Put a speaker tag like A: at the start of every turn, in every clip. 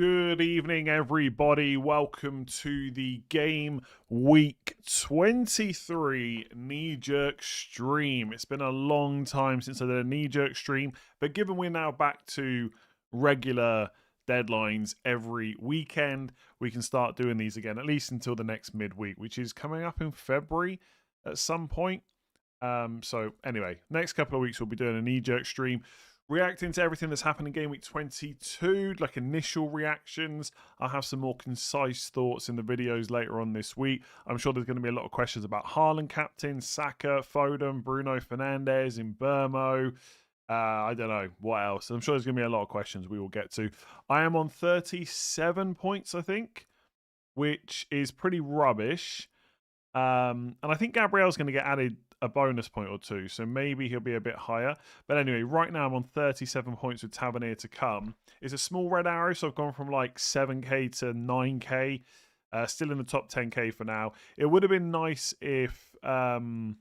A: Good evening, everybody. Welcome to the Game Week 23 Knee-Jerk stream. It's been a long time since I did a Knee-Jerk stream, but given we're now back to regular deadlines every weekend, we can start doing these again, at least until the next midweek, which is coming up in February at some point. So anyway, next couple of weeks we'll be doing a Knee-Jerk stream, reacting to everything that's happened in Game Week 22, like initial reactions. I'll have some more concise thoughts in the videos later on this week. I'm sure there's going to be a lot of questions about Haaland captain, Saka, Foden, Bruno Fernandes, Mbeumo. I don't know what else. I'm sure there's going to be a lot of questions we will get to. I am on 37 points, I think, which is pretty rubbish. And I think Gabriel's going to get added a bonus point or two, so maybe he'll be a bit higher. But anyway, right now I'm on 37 points with Tavernier to come. It's a small red arrow, so I've gone from like 7k to 9k. Still in the top 10k for now. It would have been nice if the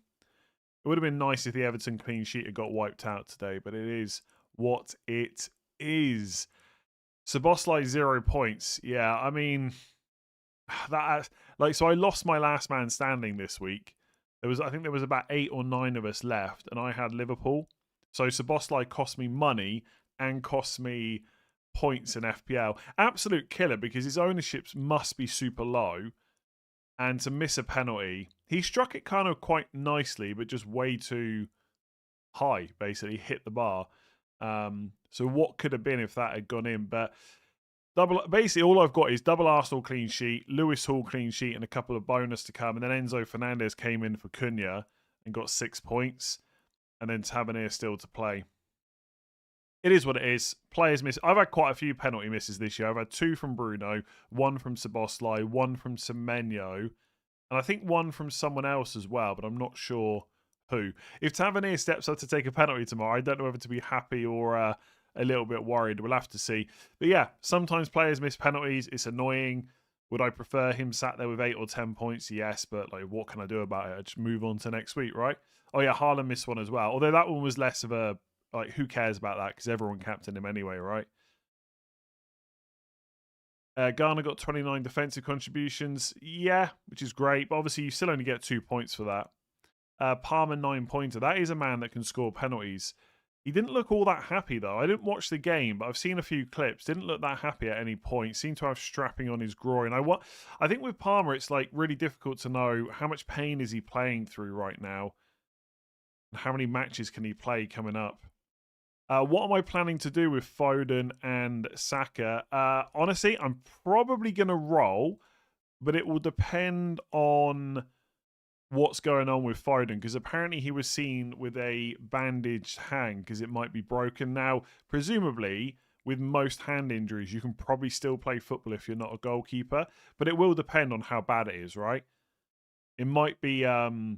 A: Everton clean sheet had got wiped out today, but it is what it is. Szoboszlai 0 points. Yeah, I mean, so I lost my last man standing this week. I think there was about 8 or 9 of us left, and I had Liverpool. So Szoboszlai cost me money and cost me points in FPL. Absolute killer, because his ownerships must be super low. And to miss a penalty, he struck it kind of quite nicely, but just way too high, basically, hit the bar. So what could have been if that had gone in? But basically, all I've got is double Arsenal clean sheet, Lewis Hall clean sheet, and a couple of bonus to come. And then Enzo Fernandez came in for Cunha and got 6 points. And then Tavernier still to play. It is what it is. Players miss. I've had quite a few penalty misses this year. I've had 2 from Bruno, 1 from Szoboszlai, 1 from Semenyo, and I think 1 from someone else as well, but I'm not sure who. If Tavernier steps up to take a penalty tomorrow, I don't know whether to be happy or a little bit worried. We'll have to see. But yeah, sometimes players miss penalties. It's annoying. Would I prefer him sat there with 8 or 10 points? Yes, but like, what can I do about it? I just move on to next week, right? Oh yeah, Haaland missed one as well. Although that one was less of a, like, who cares about that? Because everyone captained him anyway, right? Garner got 29 defensive contributions. Yeah, which is great. But obviously, you still only get 2 points for that. Palmer 9-pointer. That is a man that can score penalties. He didn't look all that happy, though. I didn't watch the game, but I've seen a few clips. Didn't look that happy at any point. Seemed to have strapping on his groin. I think with Palmer, it's like really difficult to know how much pain is he playing through right now. And how many matches can he play coming up? What am I planning to do with Foden and Saka? Honestly, I'm probably going to roll, but it will depend on what's going on with Foden, because apparently he was seen with a bandaged hand because it might be broken. Now, presumably, with most hand injuries, you can probably still play football if you're not a goalkeeper, but it will depend on how bad it is, right? It might be that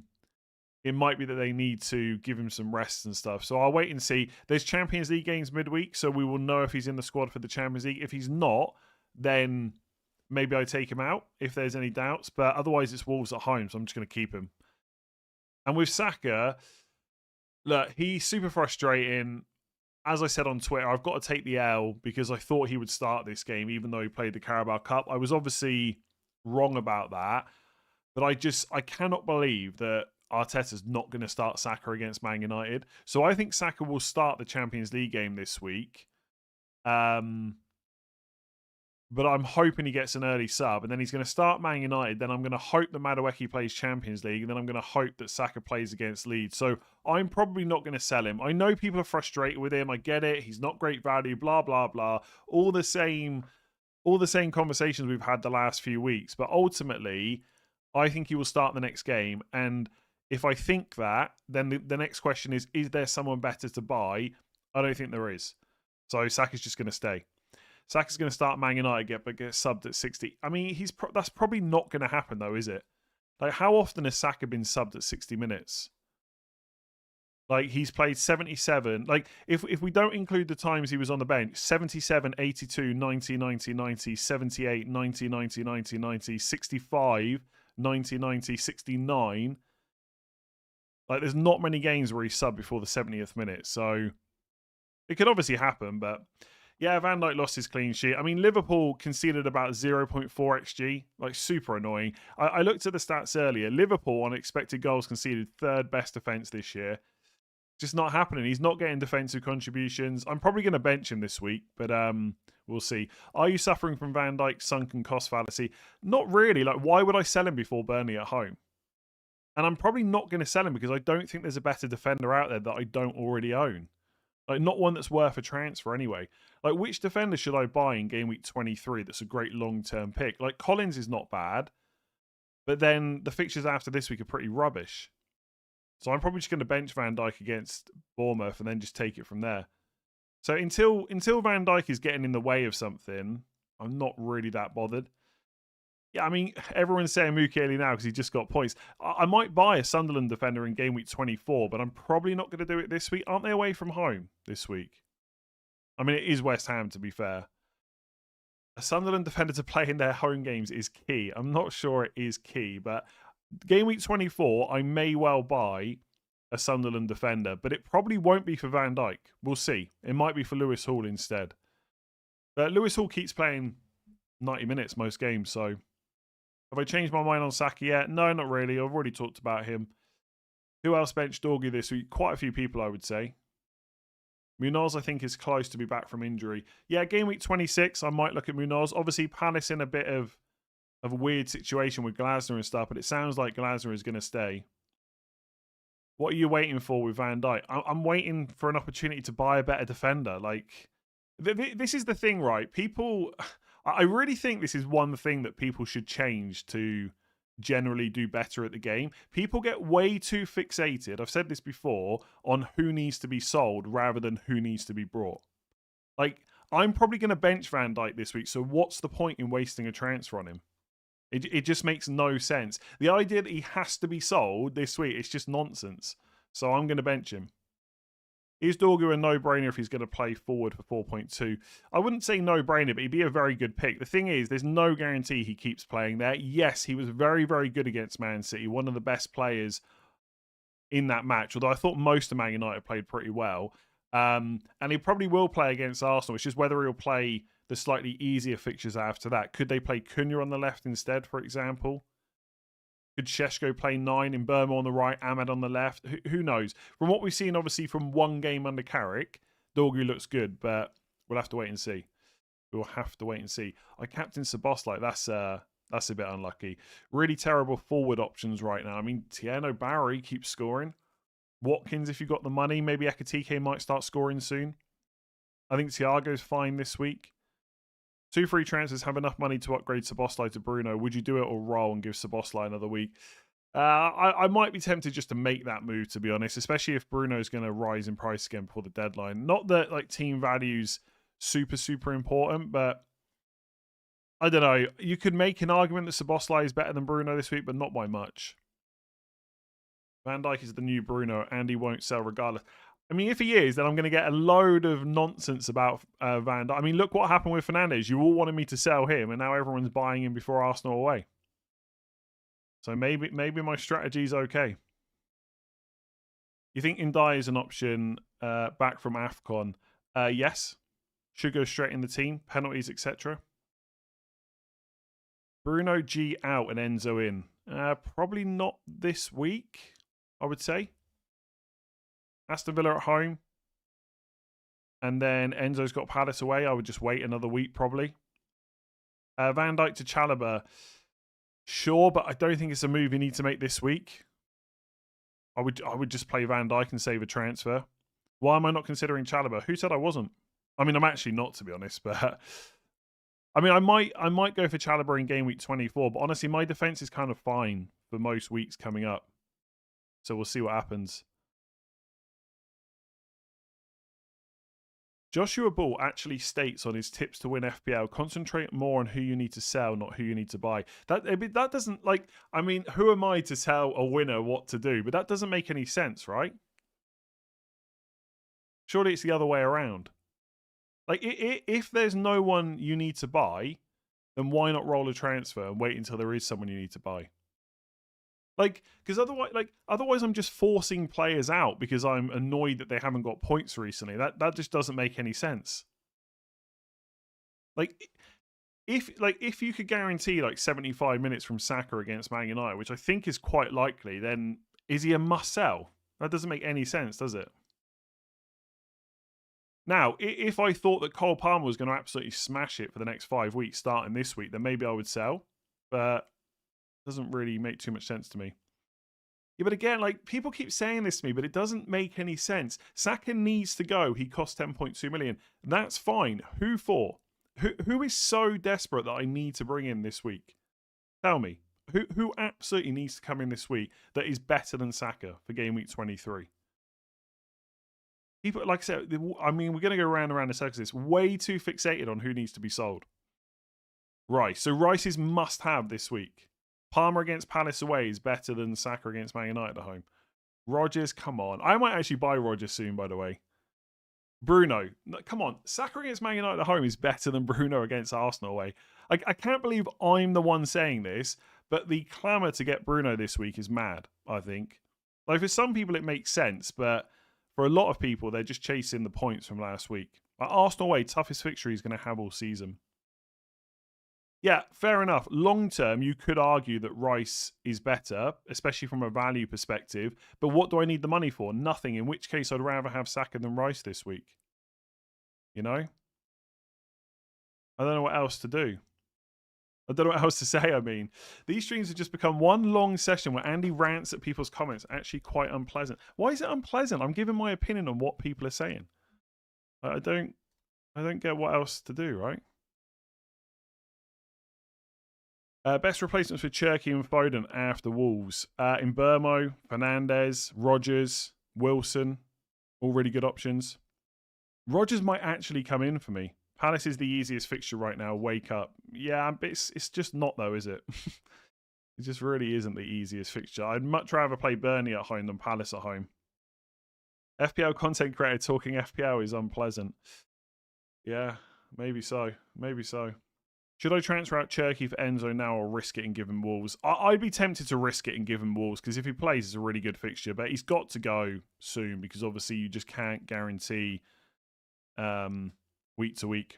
A: they need to give him some rest and stuff. So I'll wait and see. There's Champions League games midweek, so we will know if he's in the squad for the Champions League. If he's not, then maybe I take him out if there's any doubts. But otherwise, it's Wolves at home, so I'm just going to keep him. And with Saka, look, he's super frustrating. As I said on Twitter, I've got to take the L because I thought he would start this game, even though he played the Carabao Cup. I was obviously wrong about that. But I cannot believe that Arteta's not going to start Saka against Man United. So I think Saka will start the Champions League game this week. But I'm hoping he gets an early sub, and then he's going to start Man United. Then I'm going to hope that Madueke plays Champions League, and then I'm going to hope that Saka plays against Leeds. So I'm probably not going to sell him. I know people are frustrated with him. I get it. He's not great value, blah, blah, blah. All the same conversations we've had the last few weeks. But ultimately, I think he will start the next game. And if I think that, then the next question is there someone better to buy? I don't think there is. So Saka's just going to stay. Saka's going to start Man United, but get subbed at 60. I mean, that's probably not going to happen, though, is it? Like, how often has Saka been subbed at 60 minutes? Like, he's played 77. Like, if we don't include the times he was on the bench, 77, 82, 90, 90, 90, 78, 90, 90, 90, 90, 65, 90, 90, 69. Like, there's not many games where he's subbed before the 70th minute. So, it could obviously happen, but Yeah, Van Dijk lost his clean sheet. I mean, Liverpool conceded about 0.4 XG, like super annoying. I looked at the stats earlier. Liverpool on expected goals conceded third best defense this year. Just not happening. He's not getting defensive contributions. I'm probably going to bench him this week, but we'll see. Are you suffering from Van Dijk's sunken cost fallacy? Not really. Like, why would I sell him before Burnley at home? And I'm probably not going to sell him because I don't think there's a better defender out there that I don't already own. Like, not one that's worth a transfer anyway. Like, which defender should I buy in game week 23 that's a great long-term pick? Like, Collins is not bad, but then the fixtures after this week are pretty rubbish. So I'm probably just going to bench Van Dijk against Bournemouth and then just take it from there. So until Van Dijk is getting in the way of something, I'm not really that bothered. Yeah, I mean, everyone's saying Mukiele now because he just got points. I might buy a Sunderland defender in game week 24, but I'm probably not going to do it this week. Aren't they away from home this week? I mean, it is West Ham, to be fair. A Sunderland defender to play in their home games is key. I'm not sure it is key, but game week 24, I may well buy a Sunderland defender, but it probably won't be for Van Dijk. We'll see. It might be for Lewis Hall instead. But Lewis Hall keeps playing 90 minutes most games, so... Have I changed my mind on Saka yet? No, not really. I've already talked about him. Who else benched Dorgy this week? Quite a few people, I would say. Munoz, I think, is close to be back from injury. Yeah, game week 26, I might look at Munoz. Obviously, Palace in a bit of a weird situation with Glasner and stuff, but it sounds like Glasner is going to stay. What are you waiting for with Van Dijk? I'm waiting for an opportunity to buy a better defender. Like, this is the thing, right? People... I really think this is one thing that people should change to generally do better at the game. People get way too fixated, I've said this before, on who needs to be sold rather than who needs to be brought. Like, I'm probably going to bench Van Dijk this week, so what's the point in wasting a transfer on him? It just makes no sense. The idea that he has to be sold this week, it's just nonsense. So I'm going to bench him. Is Dorgu a no-brainer if he's going to play forward for 4.2? I wouldn't say no-brainer, but he'd be a very good pick. The thing is, there's no guarantee he keeps playing there. Yes, he was very, very good against Man City, one of the best players in that match, although I thought most of Man United played pretty well. And he probably will play against Arsenal. It's just whether he'll play the slightly easier fixtures after that. Could they play Cunha on the left instead, for example? Could Sheshko play 9 in Burma on the right, Ahmed on the left? Who knows? From what we've seen, obviously, from one game under Carrick, Dorgu looks good, but we'll have to wait and see. We'll have to wait and see. I captain Szoboszlai. That's a bit unlucky. Really terrible forward options right now. I mean, Tieno Barry keeps scoring. Watkins, if you've got the money. Maybe Ekatike might start scoring soon. I think Thiago's fine this week. 2 free transfers have enough money to upgrade Szoboszlai to Bruno. Would you do it or roll and give Szoboszlai another week? I might be tempted just to make that move, to be honest, especially if Bruno's going to rise in price again before the deadline. Not that like team value's super, super important, but I don't know. You could make an argument that Szoboszlai is better than Bruno this week, but not by much. Van Dijk is the new Bruno, and he won't sell regardless. I mean, if he is, then I'm going to get a load of nonsense about Van Dijk. I mean, look what happened with Fernandes. You all wanted me to sell him, and now everyone's buying him before Arsenal away. So maybe my strategy's okay. You think Ndai is an option back from AFCON? Yes. Should go straight in the team. Penalties, etc. Bruno G out and Enzo in. Probably not this week, I would say. Aston Villa at home. And then Enzo's got Palace away. I would just wait another week, probably. Van Dijk to Chalobah. Sure, but I don't think it's a move you need to make this week. I would just play Van Dijk and save a transfer. Why am I not considering Chalobah? Who said I wasn't? I mean, I'm actually not, to be honest. But I mean, I might go for Chalobah in game week 24. But honestly, my defense is kind of fine for most weeks coming up. So we'll see what happens. Joshua Ball actually states on his tips to win FPL, concentrate more on who you need to sell, not who you need to buy. That doesn't, like, I mean, who am I to tell a winner what to do? But that doesn't make any sense, right? Surely it's the other way around. Like, if there's no one you need to buy, then why not roll a transfer and wait until there is someone you need to buy? Like, because otherwise I'm just forcing players out because I'm annoyed that they haven't got points recently. That just doesn't make any sense. Like, if you could guarantee like 75 minutes from Saka against Man United, which I think is quite likely, then is he a must sell? That doesn't make any sense, does it? Now, if I thought that Cole Palmer was going to absolutely smash it for the next 5 weeks starting this week, then maybe I would sell. But it doesn't really make too much sense to me. Yeah, but again, like, people keep saying this to me, but it doesn't make any sense. Saka needs to go. He costs 10.2 million. That's fine. Who for? Who is so desperate that I need to bring in this week? Tell me. Who absolutely needs to come in this week that is better than Saka for game week 23? People, like I said, I mean, we're going to go round and round in circles. It's way too fixated on who needs to be sold. Rice. So Rice is must have this week. Palmer against Palace away is better than Saka against Man United at home. Rodgers, come on. I might actually buy Rodgers soon, by the way. Bruno, come on. Saka against Man United at home is better than Bruno against Arsenal away. I can't believe I'm the one saying this, but the clamour to get Bruno this week is mad, I think. Like, for some people, it makes sense, but for a lot of people, they're just chasing the points from last week. Like, Arsenal away, toughest fixture he's going to have all season. Yeah, fair enough. Long term, you could argue that Rice is better, especially from a value perspective. But what do I need the money for? Nothing. In which case, I'd rather have Saka than Rice this week. You know? I don't know what else to do. I don't know what else to say, I mean. These streams have just become one long session where Andy rants at people's comments. Actually quite unpleasant. Why is it unpleasant? I'm giving my opinion on what people are saying. I don't get what else to do, right? Best replacements for Cherky and Foden after Wolves. In Burmo, Fernandes, Rodgers, Wilson. All really good options. Rodgers might actually come in for me. Palace is the easiest fixture right now. Wake up. Yeah, but it's just not, though, is it? It just really isn't the easiest fixture. I'd much rather play Burnley at home than Palace at home. FPL content creator talking FPL is unpleasant. Yeah, maybe so. Maybe so. Should I transfer out Cherky for Enzo now or risk it and give him Wolves? I'd be tempted to risk it and give him Wolves because if he plays, it's a really good fixture. But he's got to go soon because obviously you just can't guarantee week to week.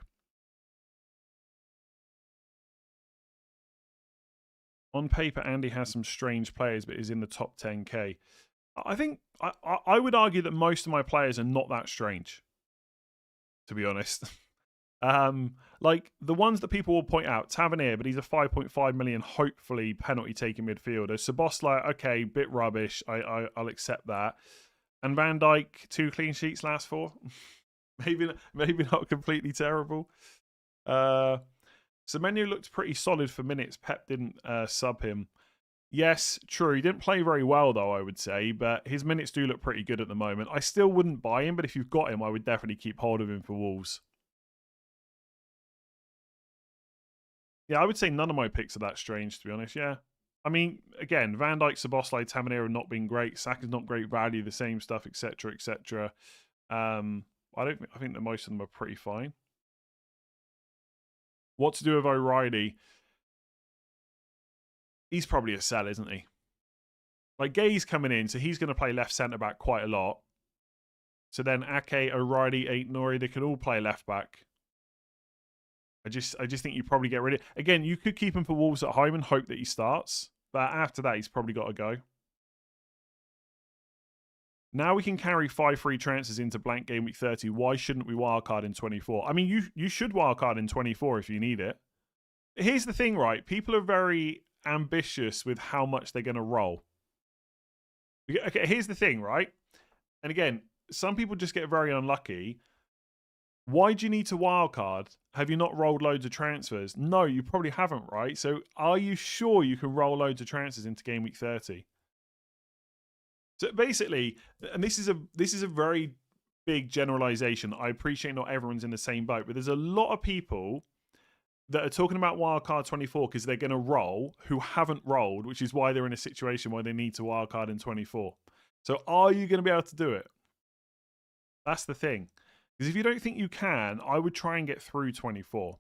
A: On paper, Andy has some strange players, but is in the top 10k. I think I would argue that most of my players are not that strange, to be honest. Like the ones that people will point out, Tavernier, but he's a 5.5 million, hopefully penalty taking midfielder. Szoboszlai, okay, bit rubbish. I'll accept that. And Van Dijk, 2 clean sheets last 4. maybe not completely terrible. Semenyo looked pretty solid for minutes. Pep didn't sub him. Yes, true. He didn't play very well, though, I would say, but his minutes do look pretty good at the moment. I still wouldn't buy him, but if you've got him, I would definitely keep hold of him for Wolves. Yeah, I would say none of my picks are that strange, to be honest. Yeah. I mean, again, Van Dijk, Szoboszlai, Tavernier have not been great. Saka's not great value, the same stuff, etc., etc. I think that most of them are pretty fine. What to do with O'Reilly? He's probably a sell, isn't he? Like, Gay's coming in, so he's going to play left centre-back quite a lot. So then Ake, O'Reilly, Aït-Nouri, they can all play left-back. I just think you probably get rid of... Again, you could keep him for Wolves at home and hope that he starts. But after that, he's probably got to go. Now we can carry 5 free transfers into blank game week 30. Why shouldn't we wildcard in 24? I mean, you should wildcard in 24 if you need it. Here's the thing, right? People are very ambitious with how much they're going to roll. Okay, here's the thing, right? And again, some people just get very unlucky. Why do you need to wildcard? Have you not rolled loads of transfers? No, you probably haven't, right? So are you sure you can roll loads of transfers into game week 30? So basically, and this is a very big generalization. I appreciate not everyone's in the same boat, but there's a lot of people that are talking about wildcard 24 because they're going to roll who haven't rolled, which is why they're in a situation where they need to wildcard in 24. So are you going to be able to do it? That's the thing. Because if you don't think you can, I would try and get through 24.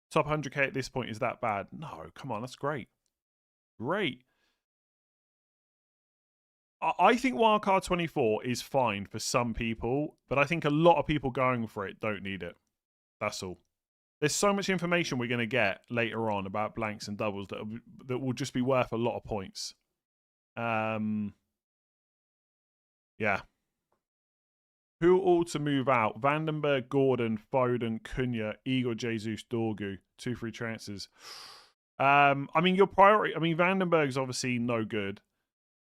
A: Top 100k at this point is that bad? No, come on, that's great. Great. I think wildcard 24 is fine for some people, but I think a lot of people going for it don't need it. That's all. There's so much information we're going to get later on about blanks and doubles that will just be worth a lot of points. Yeah. Who all to move out? Vandenberg, Gordon, Foden, Cunha, Igor Jesus, Dorgu. 2 free transfers. I mean, your priority... I mean, Vandenberg's obviously no good.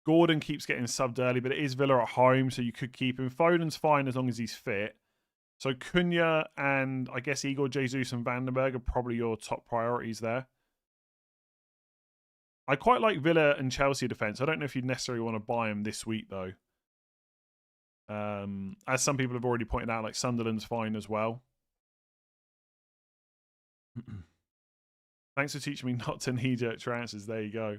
A: Gordon keeps getting subbed early, but it is Villa at home, so you could keep him. Foden's fine as long as he's fit. So Cunha and I guess Igor Jesus and Vandenberg are probably your top priorities there. I quite like Villa and Chelsea defence. I don't know if you'd necessarily want to buy them this week, though. As some people have already pointed out, like Sunderland's fine as well. Thanks for teaching me not to knee-jerk transfers. There you go.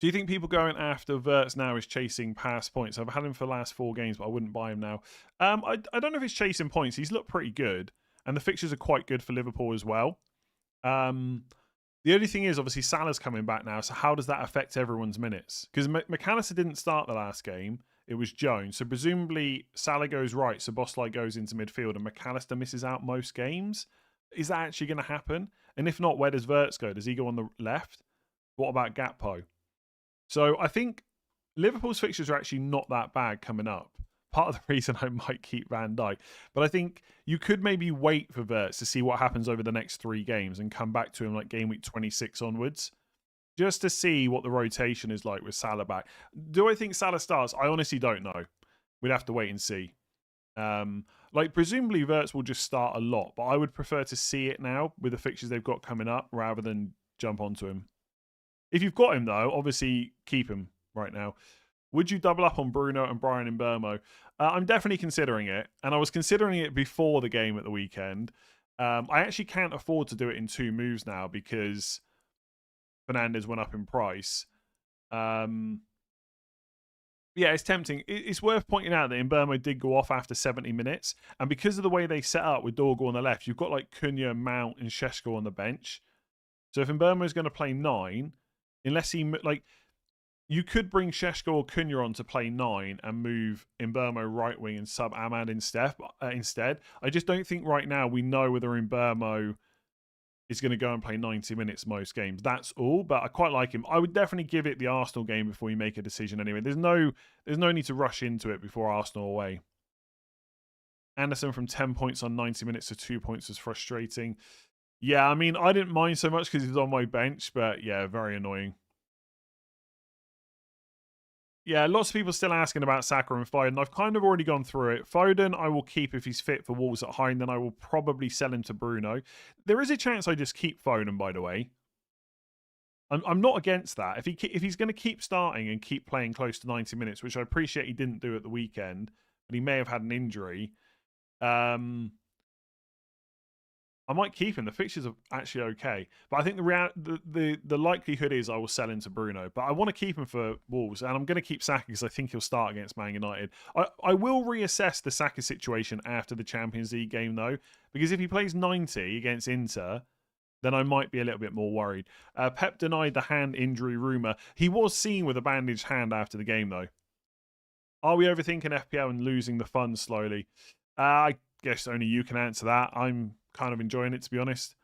A: Do you think people going after Wirtz now is chasing past points? I've had him for the last 4 games, but I wouldn't buy him now. I don't know if he's chasing points. He's looked pretty good, and the fixtures are quite good for Liverpool as well. The only thing is, obviously, Salah's coming back now, so how does that affect everyone's minutes? Because McAllister didn't start the last game. It was Jones. So presumably, Salah goes right, so Bosley goes into midfield, and McAllister misses out most games. Is that actually going to happen? And if not, where does Wirtz go? Does he go on the left? What about Gakpo? So I think Liverpool's fixtures are actually not that bad coming up. Part of the reason I might keep Van Dijk. But I think you could maybe wait for Wirtz to see what happens over the next 3 games and come back to him like game week 26 onwards. Just to see what the rotation is like with Salah back. Do I think Salah starts? I honestly don't know. We'd have to wait and see. Presumably Wirtz will just start a lot, but I would prefer to see it now with the fixtures they've got coming up rather than jump onto him. If you've got him, though, obviously keep him right now. Would you double up on Bruno and Brian Mbeumo? I'm definitely considering it, and I was considering it before the game at the weekend. I actually can't afford to do it in 2 moves now because Fernandes went up in price. Yeah, it's tempting. It's worth pointing out that Mbeumo did go off after 70 minutes, and because of the way they set up with Dorgu on the left, you've got like Cunha, Mount, and Šeško on the bench. So if Mbeumo is going to play 9, unless he you could bring Šeško or Cunha on to play 9 and move Mbeumo right wing and sub Ahmad instead. I just don't think right now we know whether Mbeumo is going to go and play 90 minutes most games. That's all, but I quite like him. I would definitely give it the Arsenal game before you make a decision anyway. There's no need to rush into it before Arsenal away. Anderson from 10 points on 90 minutes to 2 points was frustrating. Yeah, I mean, I didn't mind so much because he was on my bench, but yeah, very annoying. Yeah, lots of people still asking about Saka and Foden. I've kind of already gone through it. Foden, I will keep if he's fit for Wolves at home. Then I will probably sell him to Bruno. There is a chance I just keep Foden, by the way. I'm not against that. If he's going to keep starting and keep playing close to 90 minutes, which I appreciate he didn't do at the weekend, but he may have had an injury. I might keep him. The fixtures are actually okay. But I think the likelihood is I will sell him to Bruno. But I want to keep him for Wolves. And I'm going to keep Saka because I think he'll start against Man United. I will reassess the Saka situation after the Champions League game, though. Because if he plays 90 against Inter, then I might be a little bit more worried. Pep denied the hand injury rumour. He was seen with a bandaged hand after the game, though. Are we overthinking FPL and losing the fun slowly? I guess only you can answer that. I'm kind of enjoying it, to be honest.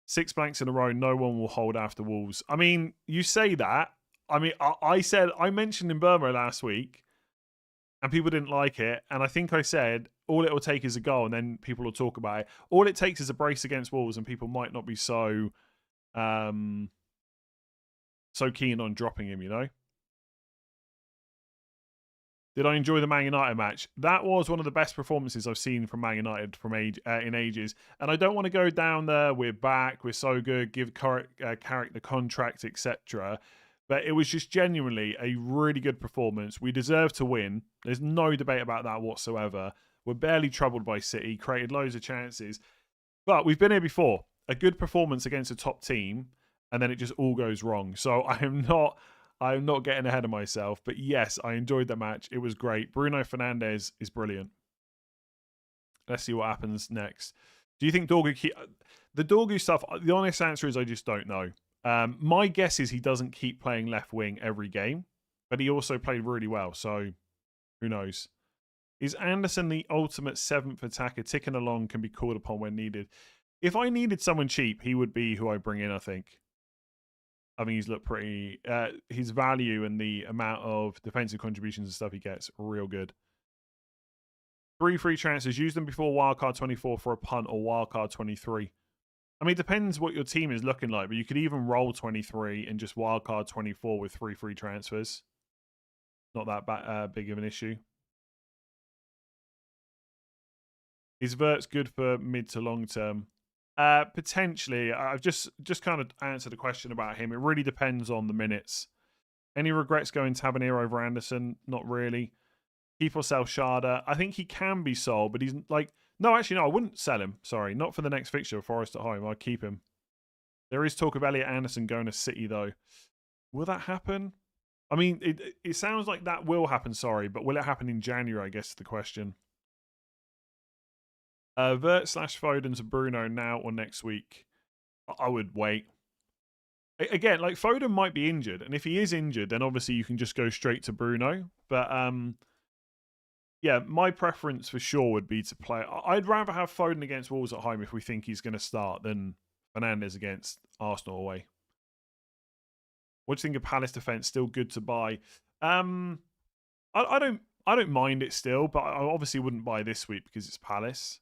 A: 6 blanks in a row, no one will hold after Wolves. I mean, you say that. I mean, I mentioned Mbeumo last week, and people didn't like it. And I think I said, all it will take is a goal, and then people will talk about it. All it takes is a brace against Wolves, and people might not be so keen on dropping him, you know? Did I enjoy the Man United match? That was one of the best performances I've seen from Man United in ages. And I don't want to go down there, we're back, we're so good, give Carrick the contract, etc. But it was just genuinely a really good performance. We deserve to win. There's no debate about that whatsoever. We're barely troubled by City, created loads of chances. But we've been here before. A good performance against a top team, and then it just all goes wrong. So I'm not getting ahead of myself, but yes, I enjoyed the match. It was great. Bruno Fernandes is brilliant. Let's see what happens next. Do you think Dorgu the Dorgu stuff? The honest answer is I just don't know. My guess is he doesn't keep playing left wing every game, but he also played really well. So who knows? Is Anderson the ultimate 7th attacker, ticking along, can be called upon when needed? If I needed someone cheap, he would be who I bring in, I think. I think he's looked pretty... his value and the amount of defensive contributions and stuff he gets, real good. 3 free transfers. Use them before Wildcard 24 for a punt or Wildcard 23. I mean, it depends what your team is looking like, but you could even roll 23 and just Wildcard 24 with 3 free transfers. Not that big of an issue. Is Verts good for mid to long term? Potentially. I've just kind of answered a question about him. It really depends on the minutes. Any regrets going Tavernier over Anderson? Not really. Keep or sell Sharda? I think he can be sold, but he's like... No, actually, no, I wouldn't sell him. Sorry, not for the next fixture, Forest at home. I'd keep him. There is talk of Elliot Anderson going to City, though. Will that happen? I mean, it sounds like that will happen, sorry, but will it happen in January, I guess is the question. Vert/Foden to Bruno now or next week? I would wait. Again, like Foden might be injured, and if he is injured, then obviously you can just go straight to Bruno. But yeah, my preference for sure would be to play. I'd rather have Foden against Wolves at home if we think he's going to start than Fernandes against Arsenal away. What do you think of Palace defense? Still good to buy? I don't mind it still, but I obviously wouldn't buy this week because it's Palace.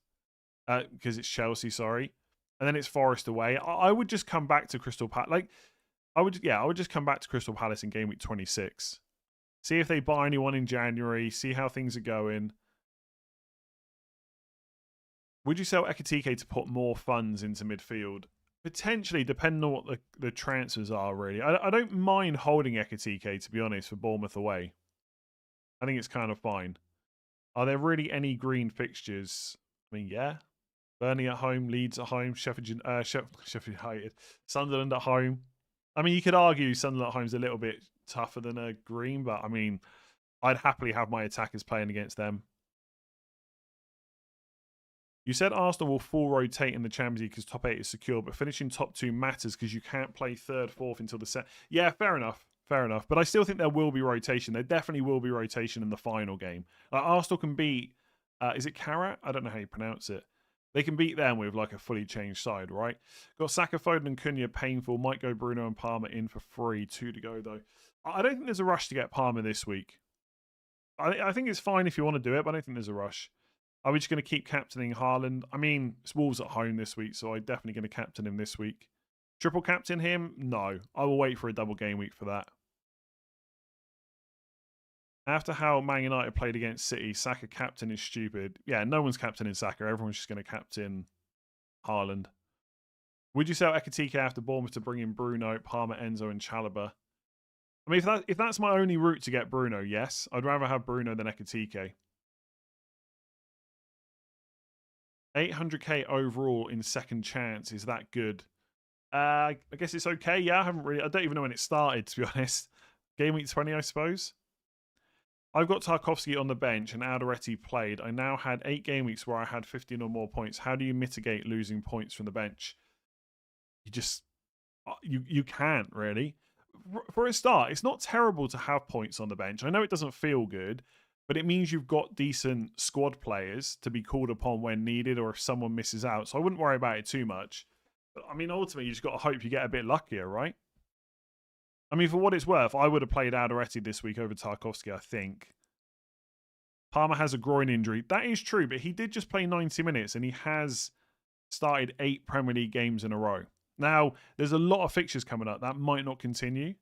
A: Because it's Chelsea, sorry. And then it's Forest away. I would just come back to Crystal Palace. Like, I would just come back to Crystal Palace in game week 26. See if they buy anyone in January. See how things are going. Would you sell Ekitike to put more funds into midfield? Potentially, depending on what the transfers are, really. I don't mind holding Ekitike, to be honest, for Bournemouth away. I think it's kind of fine. Are there really any green fixtures? I mean, yeah. Burnley at home, Leeds at home, Sheffield United, Sunderland at home. I mean, you could argue Sunderland at home is a little bit tougher than a green, but I mean, I'd happily have my attackers playing against them. You said Arsenal will full rotate in the Champions League because top 8 is secure, but finishing top 2 matters because you can't play 3rd, 4th until the set. Yeah, fair enough. Fair enough. But I still think there will be rotation. There definitely will be rotation in the final game. Arsenal can beat, is it Karat? I don't know how you pronounce it. They can beat them with like a fully changed side, right? Got Saka, Foden and Cunha painful. Might go Bruno and Palmer in for free. 2 to go, though. I don't think there's a rush to get Palmer this week. I think it's fine if you want to do it, but I don't think there's a rush. Are we just going to keep captaining Haaland? I mean, it's Wolves at home this week, so I'm definitely going to captain him this week. Triple captain him? No. I will wait for a double game week for that. After how Man United played against City, Saka captain is stupid. Yeah, no one's captaining Saka. Everyone's just going to captain Haaland. Would you sell Ekitike after Bournemouth to bring in Bruno, Palmer, Enzo, and Chalobah? I mean, if that's my only route to get Bruno, yes. I'd rather have Bruno than Ekitike. 800k overall in second chance. Is that good? I guess it's okay. Yeah, I don't even know when it started, to be honest. Game week 20, I suppose. I've got Tarkowski on the bench and Alderete played. I now had 8 game weeks where I had 15 or more points. How do you mitigate losing points from the bench? You just... You can't, really. For a start, it's not terrible to have points on the bench. I know it doesn't feel good, but it means you've got decent squad players to be called upon when needed or if someone misses out. So I wouldn't worry about it too much. But I mean, ultimately, you just got to hope you get a bit luckier, right? I mean, for what it's worth, I would have played Alderete this week over Tarkowski, I think. Palmer has a groin injury. That is true, but he did just play 90 minutes and he has started 8 Premier League games in a row. Now, there's a lot of fixtures coming up. That might not continue.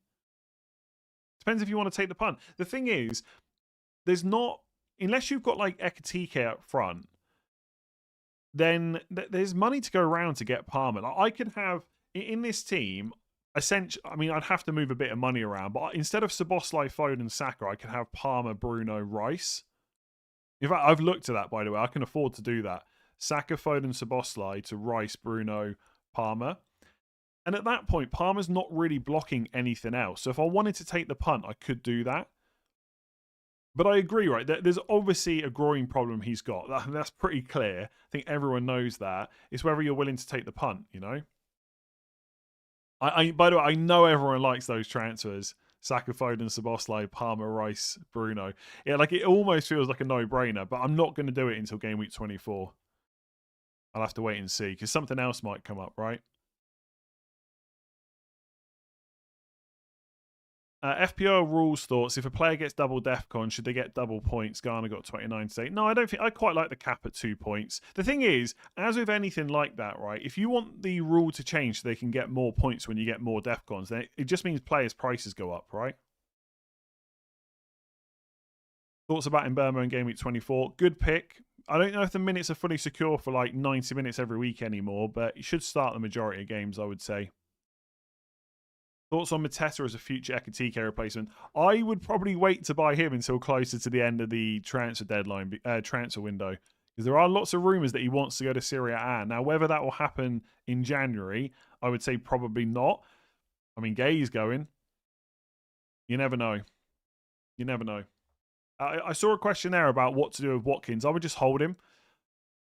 A: Depends if you want to take the punt. The thing is, there's not... Unless you've got, like, Ekitike up front, then there's money to go around to get Palmer. Like, I could have... In this team, essentially... I mean, I'd have to move a bit of money around, but instead of Szoboszlai, Foden, and Saka, I could have Palmer, Bruno, Rice. In fact, I've looked at that, by the way. I can afford to do that. Saka, Foden, Szoboszlai to Rice, Bruno, Palmer. And at that point, Palmer's not really blocking anything else. So if I wanted to take the punt, I could do that. But I agree, right? There's obviously a groin problem he's got. That's pretty clear. I think everyone knows that. It's whether you're willing to take the punt, you know? By the way, I know everyone likes those transfers. Saka, Foden, Szoboszlai, Palmer, Rice, Bruno. Yeah, like it almost feels like a no-brainer, but I'm not going to do it until game week 24. I'll have to wait and see because something else might come up, right? FPL rules thoughts. If a player gets double DEFCON, should they get double points? Garner got 29 today. No, I don't think. I quite like the cap at 2 points. The thing is, as with anything like that, right? If you want the rule to change so they can get more points when you get more DEFCONs, then it just means players' prices go up, right? Thoughts about Mbermo in game week 24? Good pick. I don't know if the minutes are fully secure for like 90 minutes every week anymore, but he should start the majority of games, I would say. Thoughts on Mateta as a future Ekatike replacement? I would probably wait to buy him until closer to the end of the transfer deadline, transfer window, because there are lots of rumours that he wants to go to Serie A. Now, whether that will happen in January, I would say probably not. I mean, Gay's going. You never know. You never know. I saw a question there about what to do with Watkins. I would just hold him.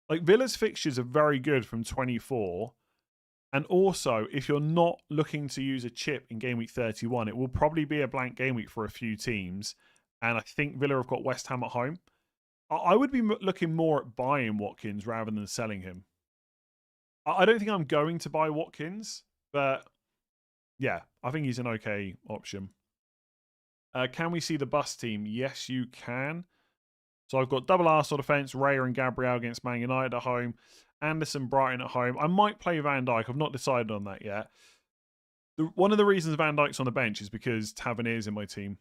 A: Like, Villa's fixtures are very good from 24. And also, if you're not looking to use a chip in game week 31, it will probably be a blank game week for a few teams. And I think Villa have got West Ham at home. I would be looking more at buying Watkins rather than selling him. I don't think I'm going to buy Watkins, but yeah, I think he's an okay option. Can we see the bus team? Yes, you can. So I've got double Arsenal defence, Raya and Gabriel against Man United at home. Anderson, Brighton at home. I might play Van Dijk. I've not decided on that yet. One of the reasons Van Dijk's on the bench is because Tavernier's in my team.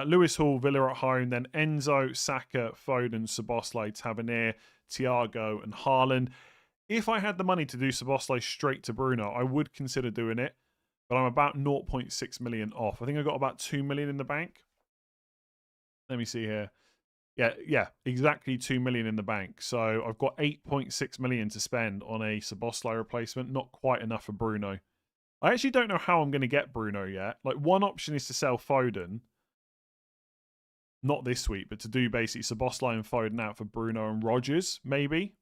A: Lewis Hall, Villa at home. Then Enzo, Saka, Foden, Szoboszlai, Tavernier, Thiago and Haaland. If I had the money to do Szoboszlai straight to Bruno, I would consider doing it. But I'm about 0.6 million off. I think I got about 2 million in the bank. Let me see here. Yeah, exactly 2 million in the bank. So I've got 8.6 million to spend on a Szoboszlai replacement. Not quite enough for Bruno. I actually don't know how I'm going to get Bruno yet. Like, one option is to sell Foden. Not this week, but to do basically Szoboszlai and Foden out for Bruno and Rodgers, maybe.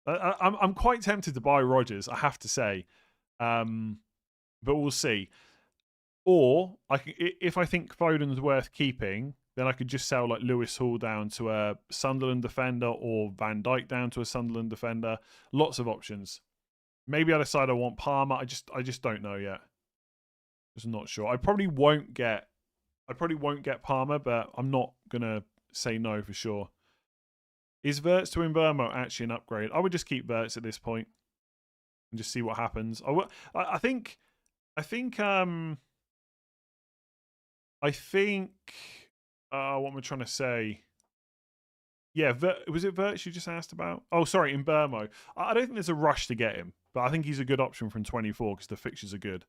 A: I'm quite tempted to buy Rodgers, I have to say. But we'll see. Or, if I think Foden's worth keeping, then I could just sell like Lewis Hall down to a Sunderland defender or Van Dijk down to a Sunderland defender. Lots of options. Maybe I decide I want Palmer. I just don't know yet. Just not sure. I probably won't get Palmer, but I'm not gonna say no for sure. Is Wirtz to Mbermo actually an upgrade? I would just keep Wirtz at this point and just see what happens. I think what am I trying to say? Yeah, was it Wirtz you just asked about? Oh, sorry, Mbermo. I don't think there's a rush to get him, but I think he's a good option from 24 because the fixtures are good.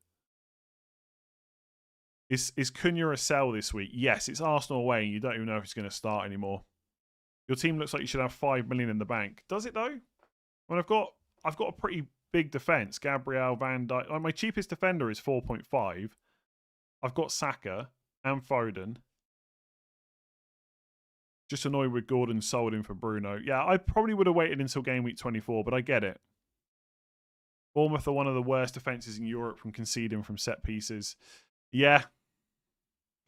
A: Is Cunha a sell this week? Yes, it's Arsenal away and you don't even know if he's going to start anymore. Your team looks like you should have 5 million in the bank. Does it though? Well, I've got a pretty big defence. Gabriel, Van Dijk. Like, my cheapest defender is 4.5. I've got Saka and Foden. Just annoyed with Gordon sold in for Bruno. Yeah, I probably would have waited until game week 24, but I get it. Bournemouth are one of the worst defences in Europe from conceding from set pieces. Yeah.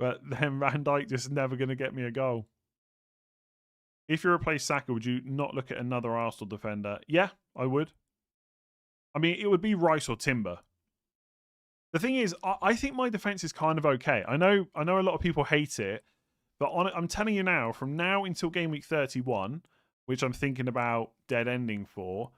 A: But then Van Dijk just never going to get me a goal. If you replace Saka, would you not look at another Arsenal defender? Yeah, I would. I mean, it would be Rice or Timber. The thing is, I think my defence is kind of okay. I know a lot of people hate it, but I'm telling you now, from now until game week 31, which I'm thinking about dead ending for,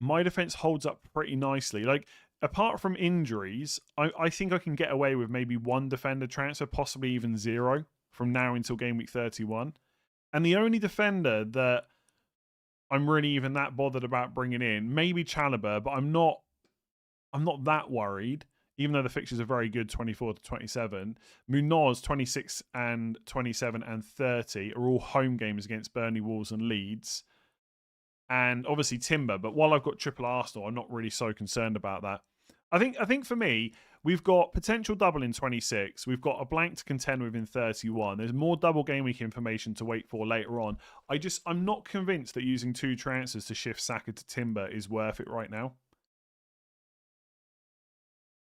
A: my defence holds up pretty nicely. Like, apart from injuries, I think I can get away with maybe one defender transfer, possibly even 0, from now until game week 31. And the only defender that I'm really even that bothered about bringing in, maybe Chalobah, but I'm not that worried, even though the fixtures are very good, 24 to 27. Munoz, 26 and 27 and 30 are all home games against Burnley, Wolves and Leeds. And obviously Timber, but while I've got triple Arsenal, I'm not really so concerned about that. I think for me, we've got potential double in 26. We've got a blank to contend with in 31. There's more double game week information to wait for later on. I'm not convinced that using 2 transfers to shift Saka to Timber is worth it right now.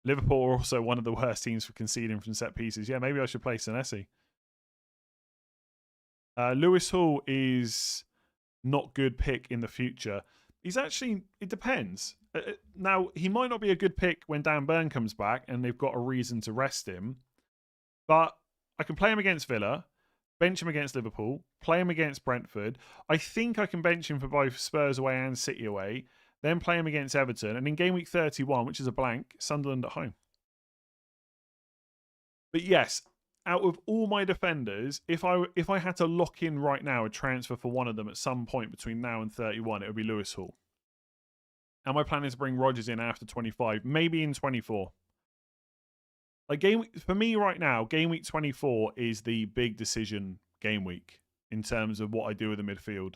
A: Liverpool are also one of the worst teams for conceding from set pieces. Yeah, maybe I should play Senesi. Lewis Hall is not good pick in the future. He's actually, it depends. Now, he might not be a good pick when Dan Burn comes back and they've got a reason to rest him, but I can play him against Villa, bench him against Liverpool, play him against Brentford. I think I can bench him for both Spurs away and City away, then play him against Everton, and in game week 31, which is a blank, Sunderland at home. But yes, out of all my defenders, if I had to lock in right now a transfer for one of them at some point between now and 31, it would be Lewis Hall. And my plan is to bring Rodgers in after 25, maybe in 24. Like for me right now, game week 24 is the big decision game week in terms of what I do with the midfield.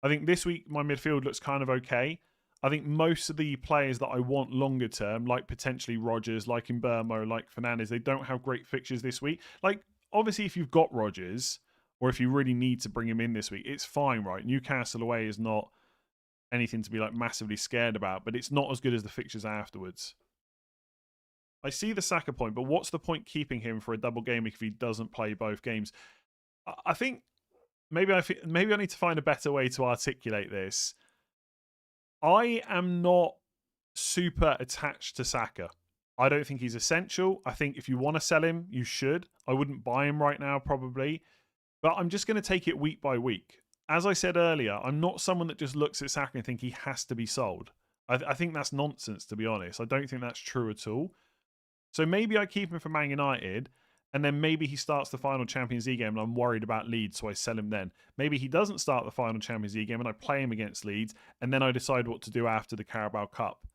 A: I think this week my midfield looks kind of okay. I think most of the players that I want longer term, like potentially Rodgers, like Mbermo, like Fernandes, they don't have great fixtures this week. Like, obviously, if you've got Rodgers, or if you really need to bring him in this week, it's fine, right? Newcastle away is not anything to be like massively scared about, but it's not as good as the fixtures afterwards. I see the Saka point, but what's the point keeping him for a double game week if he doesn't play both games? I think maybe I need to find a better way to articulate this. I am not super attached to Saka. I don't think he's essential. I think if you want to sell him, you should. I wouldn't buy him right now, probably. But I'm just going to take it week by week. As I said earlier, I'm not someone that just looks at Saka and think he has to be sold. I think that's nonsense, to be honest. I don't think that's true at all. So maybe I keep him for Man United, and then maybe he starts the final Champions League game and I'm worried about Leeds, so I sell him then. Maybe he doesn't start the final Champions League game and I play him against Leeds, and then I decide what to do after the Carabao Cup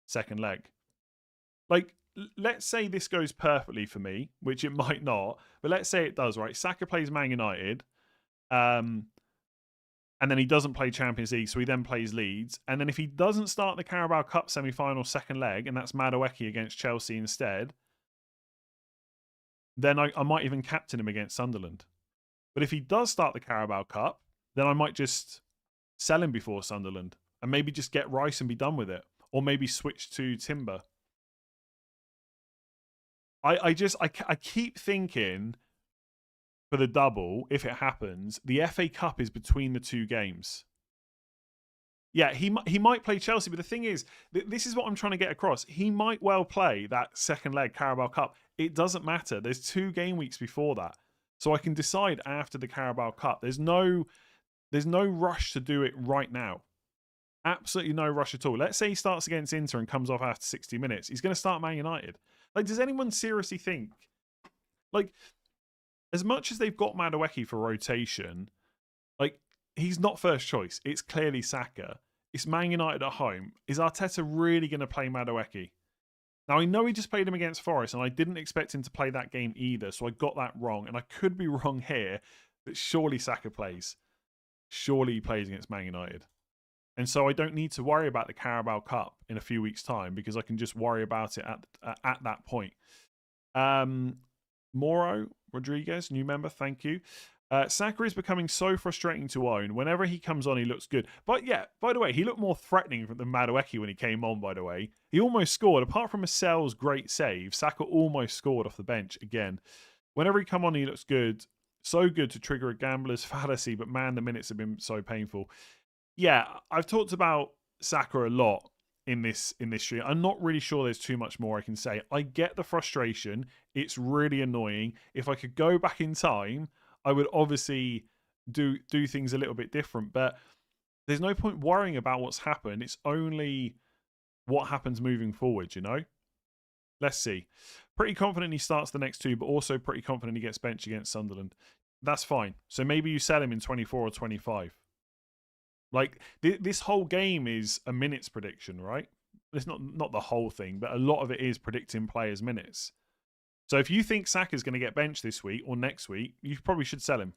A: second leg. Like, let's say this goes perfectly for me, which it might not, but let's say it does, right? Saka plays Man United, and then he doesn't play Champions League, so he then plays Leeds. And then if he doesn't start the Carabao Cup semi-final second leg, and that's Madueke against Chelsea instead, then I might even captain him against Sunderland. But if he does start the Carabao Cup, then I might just sell him before Sunderland and maybe just get Rice and be done with it. Or maybe switch to Timber. I keep thinking for the double, if it happens, the FA Cup is between the two games. Yeah, he might play Chelsea, but the thing is, this is what I'm trying to get across. He might well play that second leg Carabao Cup. It doesn't matter. There's 2 game weeks before that. So I can decide after the Carabao Cup. There's no rush to do it right now. Absolutely no rush at all. Let's say he starts against Inter and comes off after 60 minutes. He's going to start Man United. Like, does anyone seriously think, like, as much as they've got Madueke for rotation, like, he's not first choice. It's clearly Saka. It's Man United at home. Is Arteta really going to play Madueke? Now, I know he just played him against Forest, and I didn't expect him to play that game either, so I got that wrong. And I could be wrong here, but surely Saka plays. Surely he plays against Man United. And so I don't need to worry about the Carabao Cup in a few weeks' time because I can just worry about it at that point. Moro Rodriguez, new member, thank you. Saka is becoming so frustrating to own. Whenever he comes on, he looks good. But yeah, by the way, he looked more threatening than Madueke when he came on, by the way. He almost scored. Apart from Sel's great save, Saka almost scored off the bench again. Whenever he come on, he looks good. So good to trigger a gambler's fallacy, but man, the minutes have been so painful. Yeah, I've talked about Saka a lot in this stream. I'm not really sure there's too much more I can say. I get the frustration. It's really annoying. If I could go back in time, I would obviously do things a little bit different, but there's no point worrying about what's happened. It's only what happens moving forward, you know? Let's see. Pretty confident he starts the next 2, but also pretty confident he gets benched against Sunderland. That's fine. So maybe you sell him in 24 or 25. Like, this whole game is a minutes prediction, right? It's not the whole thing, but a lot of it is predicting players' minutes. So if you think Saka's going to get benched this week or next week, you probably should sell him.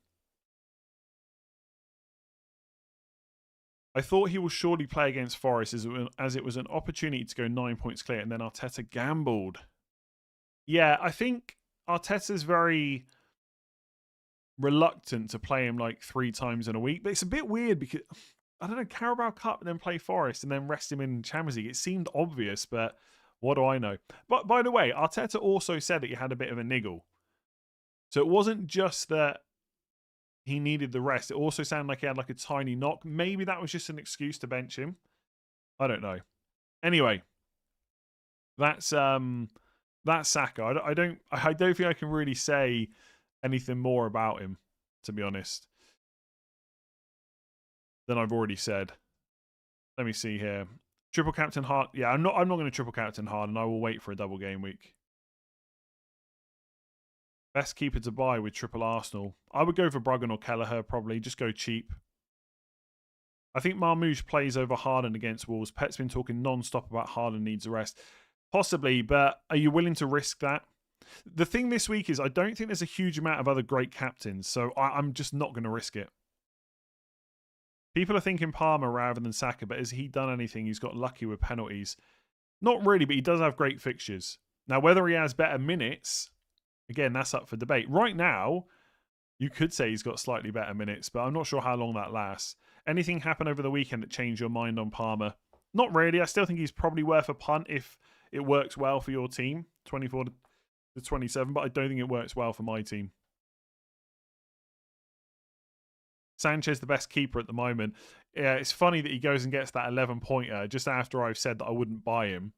A: I thought he will surely play against Forest as it was an opportunity to go 9 points clear, and then Arteta gambled. Yeah, I think Arteta's very reluctant to play him like 3 times in a week, but it's a bit weird because, I don't know, Carabao Cup and then play Forest and then rest him in Champions League. It seemed obvious, but What do I know? But by the way, Arteta also said that he had a bit of a niggle. So it wasn't just that he needed the rest. It also sounded like he had like a tiny knock. Maybe that was just an excuse to bench him. I don't know. Anyway, that's Saka. I don't think I can really say anything more about him, to be honest, than I've already said. Let me see here. Triple captain Hard. Yeah, I'm not going to triple captain Hard, and I will wait for a double game week. Best keeper to buy with triple Arsenal. I would go for Bruggen or Kelleher, probably. Just go cheap. I think Marmoush plays over Haaland against Wolves. Pet's been talking non-stop about Haaland needs a rest. Possibly, but are you willing to risk that? The thing this week is I don't think there's a huge amount of other great captains, so I'm just not going to risk it. People are thinking Palmer rather than Saka, but has he done anything? He's got lucky with penalties. Not really, but he does have great fixtures. Now, whether he has better minutes, again, that's up for debate. Right now, you could say he's got slightly better minutes, but I'm not sure how long that lasts. Anything happen over the weekend that changed your mind on Palmer? Not really. I still think he's probably worth a punt if it works well for your team, 24 to 27, but I don't think it works well for my team. Sanchez, the best keeper at the moment. Yeah, it's funny that he goes and gets that 11-pointer just after I've said that I wouldn't buy him.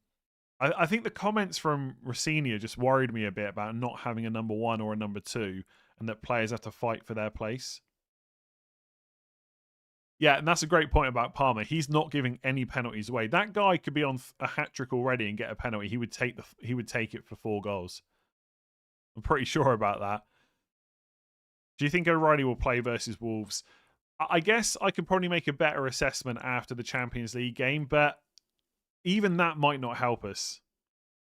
A: I think the comments from Rossini just worried me a bit about not having a number 1 or a number 2 and that players have to fight for their place. Yeah, and that's a great point about Palmer. He's not giving any penalties away. That guy could be on a hat-trick already and get a penalty. He would take it for 4 goals. I'm pretty sure about that. Do you think O'Reilly will play versus Wolves? I guess I could probably make a better assessment after the Champions League game, but even that might not help us.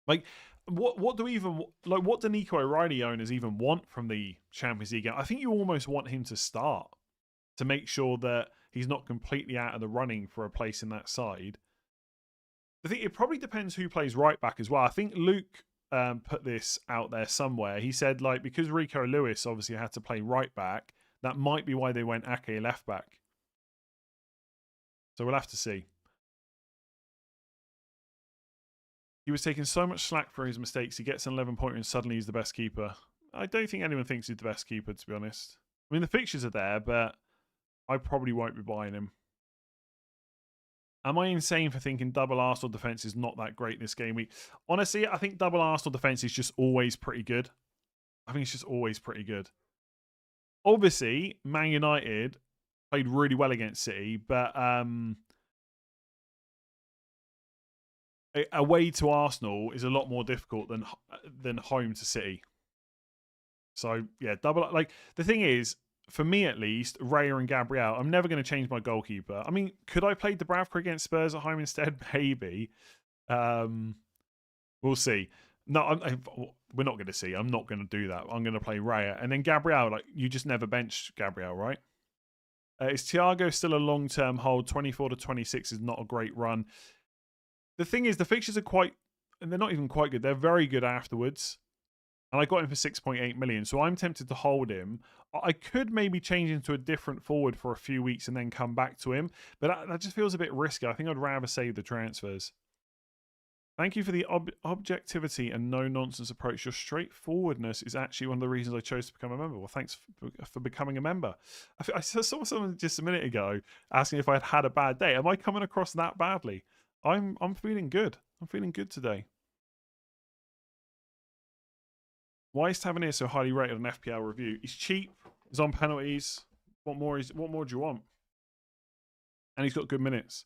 A: Like, what do Nico O'Reilly owners even want from the Champions League game? I think you almost want him to start to make sure that he's not completely out of the running for a place in that side. I think it probably depends who plays right back as well. I think Luke put this out there somewhere. He said, like, because Rico Lewis obviously had to play right back, that might be why they went Ake left back. So we'll have to see. He was taking so much slack for his mistakes. He gets an 11-pointer and suddenly he's the best keeper. I don't think anyone thinks he's the best keeper, to be honest. I mean, the fixtures are there, but I probably won't be buying him. Am I insane for thinking double Arsenal defence is not that great this game week? Honestly, I think double Arsenal defence is just always pretty good. I think it's just always pretty good. Obviously, Man United played really well against City, but away to Arsenal is a lot more difficult than home to City. So, yeah, double. Like, the thing is, for me at least, Raya and Gabriel, I'm never going to change my goalkeeper. I mean, could I play Dubravka against Spurs at home instead? Maybe. We'll see. No, we're not going to see. I'm not going to do that. I'm going to play Raya. And then Gabriel, like, you just never bench Gabriel, right? Is Thiago still a long-term hold? 24 to 26 is not a great run. The thing is, the fixtures are quite, and they're not even quite good. They're very good afterwards. And I got him for 6.8 million. So I'm tempted to hold him. I could maybe change into a different forward for a few weeks and then come back to him. But that just feels a bit risky. I think I'd rather save the transfers. Thank you for the objectivity and no-nonsense approach. Your straightforwardness is actually one of the reasons I chose to become a member. Well, thanks for becoming a member. I saw someone just a minute ago asking if I had a bad day. Am I coming across that badly? I'm feeling good. I'm feeling good today. Why is Tavernier so highly rated on FPL review? He's cheap. He's on penalties. What more do you want? And he's got good minutes.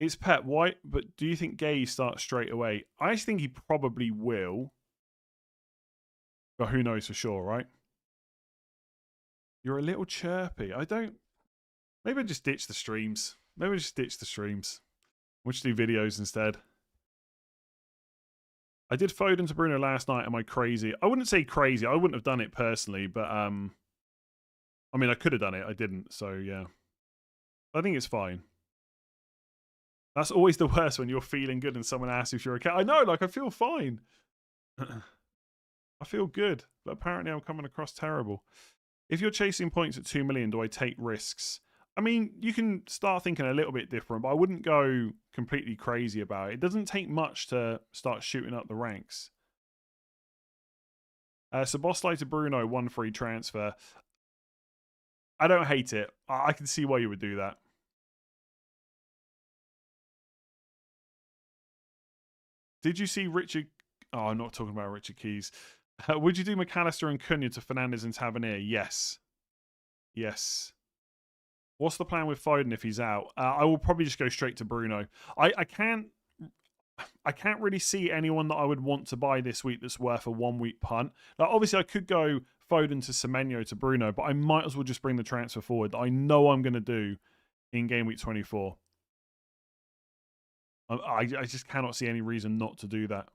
A: It's Pep White, but do you think Gay starts straight away? I think he probably will. But who knows for sure, right? You're a little chirpy. Maybe I just ditch the streams. We'll just do videos instead. I did Foden to Bruno last night. Am I crazy? I wouldn't say crazy. I wouldn't have done it personally, but I mean, I could have done it. I didn't, so yeah. I think it's fine. That's always the worst when you're feeling good and someone asks if you're okay. I know, like, I feel fine. I feel good, but apparently I'm coming across terrible. If you're chasing points at 2 million, do I take risks? I mean, you can start thinking a little bit different, but I wouldn't go completely crazy about it. It doesn't take much to start shooting up the ranks. Szoboszlai to Bruno, 1 free transfer. I don't hate it. I can see why you would do that. Did you see Richard? Oh, I'm not talking about Richard Keys. Would you do McAllister and Cunha to Fernandes and Tavernier? Yes. Yes. What's the plan with Foden if he's out? I will probably just go straight to Bruno. I can't really see anyone that I would want to buy this week that's worth a 1 week punt. Like, obviously, I could go Foden to Semenyo to Bruno, but I might as well just bring the transfer forward that I know I'm going to do in game week 24. I just cannot see any reason not to do that.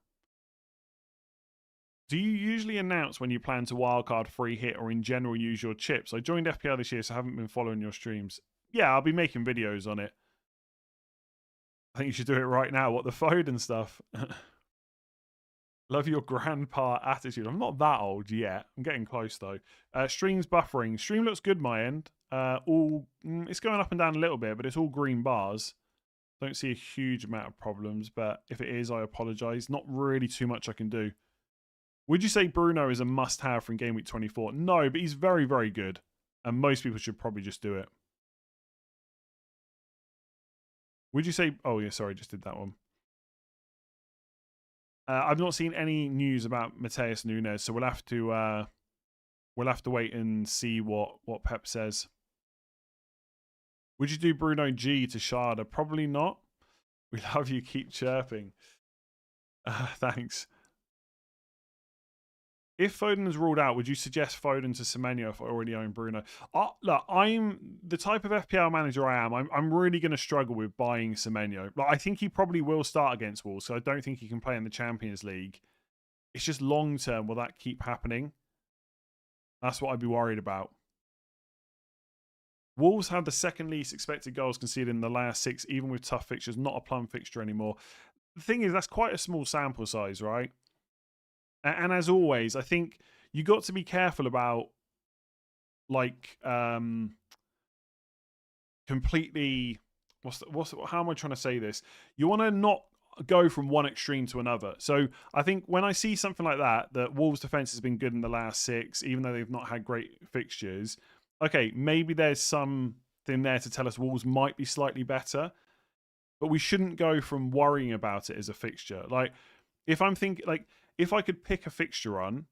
A: Do you usually announce when you plan to wildcard free hit or in general use your chips? I joined FPL this year, so I haven't been following your streams. Yeah, I'll be making videos on it. I think you should do it right now. What, the Foden stuff? Love your grandpa attitude. I'm not that old yet. I'm getting close though. Stream's buffering. Stream looks good my end. It's going up and down a little bit, but it's all green bars. Don't see a huge amount of problems, but if it is, I apologize. Not really too much I can do. Would you say Bruno is a must-have from game week 24? No, but he's very, very good. And most people should probably just do it. Would you say... Oh, yeah, sorry, just did that one. I've not seen any news about Mateus Nunes, so we'll have to wait and see what Pep says. Would you do Bruno G to Sharda? Probably not. We love you. Keep chirping. Thanks. If Foden is ruled out, would you suggest Foden to Semenyo if I already own Bruno? Look, I'm the type of FPL manager I am. I'm really going to struggle with buying Semenyo. Like, I think he probably will start against Wolves, so I don't think he can play in the Champions League. It's just long term. Will that keep happening? That's what I'd be worried about. Wolves have the second least expected goals conceded in the last 6, even with tough fixtures. Not a plum fixture anymore. The thing is, that's quite a small sample size, right? And as always, I think you got to be careful about, like, completely. How am I trying to say this? You want to not go from one extreme to another. So I think when I see something like that Wolves' defense has been good in the last 6, even though they've not had great fixtures. Okay, maybe there's something there to tell us Wolves might be slightly better, but we shouldn't go from worrying about it as a fixture. Like, if I'm thinking, like, if I could pick a fixture on,